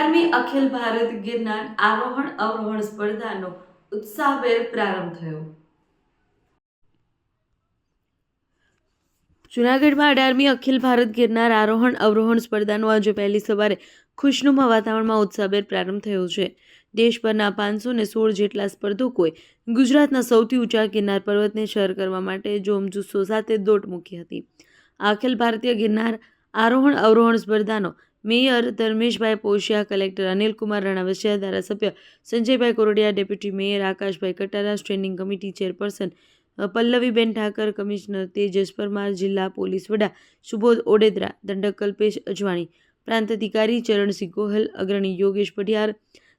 18મી અખિલ ભારત ગિરનાર આરોહણ અવરોહણ સ્પર્ધાનો ઉત્સાહભેર પ્રારંભ થયો। જૂનાગઢમાં 18મી અખિલ ભારત ગિરનાર આરોહણ અવરોહણ સ્પર્ધાનો આજે પહેલી સવારે ખુશનુમા વાતાવરણમાં ઉત્સાહભેર પ્રારંભ થયો છે। દેશભરના 516 જેટલા સ્પર્ધકોએ ગુજરાતના સૌથી ઊંચા ગિરનાર પર્વતને સર કરવા માટે જોમજુસ્સો સાથે દોટ મૂકી હતી। આ અખિલ ભારતીય ગિરનાર આરોહણ અવરોહણ સ્પર્ધાનો મેયર ધર્મેશભાઈ પોશિયા, કલેક્ટર અનિલકુમાર રણાવસિયા, ધારાસભ્ય Sanjaybhai Kordiya, deputy mayor Akashbhai Katara, standing committee chairperson Pallaviben Thakar, commissioner Tejas Parmar, જિલ્લા પોલીસ વડા સુબોધ ઓડેદરા, દંડક કલ્પેશ અજવાણી, પ્રાંત અધિકારી ચરણસિંહ ગોહલ, અગ્રણી યોગેશ પઢિયાર,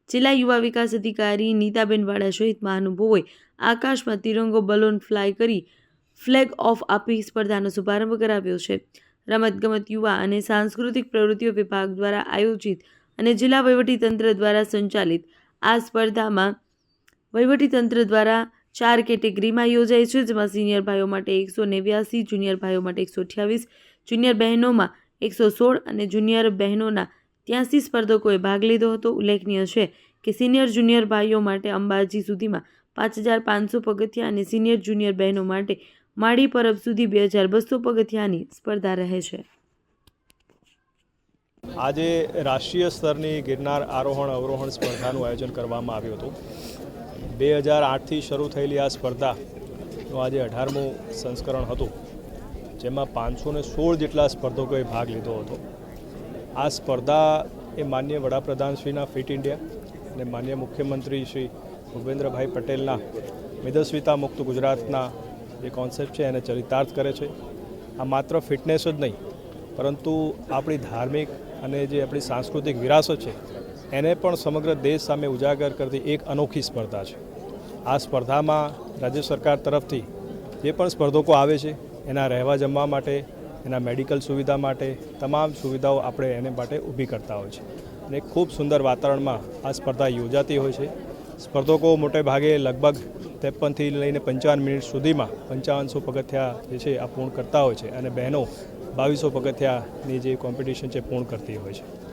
જિલ્લા યુવા વિકાસ અધિકારી નીતાબેન વાડા સહિત મહાનુભાવોએ આકાશમાં તિરંગો બલૂન ફ્લાય કરી ફ્લેગ ઓફ આપી સ્પર્ધાનો શુભારંભ કરાવ્યો છે। રમતગમત, યુવા અને સાંસ્કૃતિક પ્રવૃત્તિઓ વિભાગ દ્વારા આયોજિત અને જિલ્લા વહીવટીતંત્ર દ્વારા સંચાલિત આ સ્પર્ધામાં વહીવટીતંત્ર દ્વારા 4 કેટેગરીમાં યોજાઈ છે, જેમાં સિનિયર ભાઈઓ માટે 189, જુનિયર ભાઈઓ માટે 128, જુનિયર બહેનોમાં 116 અને જુનિયર બહેનોના 83 સ્પર્ધકોએ ભાગ લીધો હતો। ઉલ્લેખનીય છે કે સિનિયર જુનિયર ભાઈઓ માટે અંબાજી સુધીમાં 5500 પગથિયા અને સિનિયર જુનિયર બહેનો માટે માળી પરબ સુધી 2200 પગથિયાની સ્પર્ધા રહે છે। આજે રાષ્ટ્રીય સ્તરની ગિરનાર આરોહણ અવરોહણ સ્પર્ધાનું આયોજન કરવામાં આવ્યું હતું। 2008થી શરૂ થયેલી આ સ્પર્ધાનું આજે 18મું સંસ્કરણ હતું, જેમાં 516 જેટલા સ્પર્ધકોએ ભાગ લીધો હતો। આ સ્પર્ધા એ માનનીય વડાપ્રધાનશ્રીના ફિટ ઇન્ડિયા અને માનનીય મુખ્યમંત્રી શ્રી ભૂપેન્દ્રભાઈ પટેલના મેદસ્વીતા મુક્ત ગુજરાતના જે કોન્સેપ્ટ છે એને ચરિતાર્થ કરે છે। આ માત્ર ફિટનેસ જ નહીં, પરંતુ આપણી ધાર્મિક અને જે આપણી સાંસ્કૃતિક વિરાસત છે એને પણ સમગ્ર દેશ સામે ઉજાગર કરતી એક અનોખી સ્પર્ધા છે। આ સ્પર્ધામાં રાજ્ય સરકાર તરફથી જે પણ સ્પર્ધકો આવે છે એના રહેવા જમવા માટે, એના મેડિકલ સુવિધા માટે તમામ સુવિધાઓ આપણે એને માટે ઊભી કરતા હોય છે અને ખૂબ સુંદર વાતાવરણમાં આ સ્પર્ધા યોજાતી હોય છે। સ્પર્ધકો મોટે ભાગે લગભગ 53થી લઈને 55 મિનિટ સુધીમાં 5500 પગથિયા જે છે આ પૂર્ણ કરતા હોય છે અને બહેનો 2200 પગથિયાની જે કોમ્પિટિશન છે પૂર્ણ કરતી હોય છે।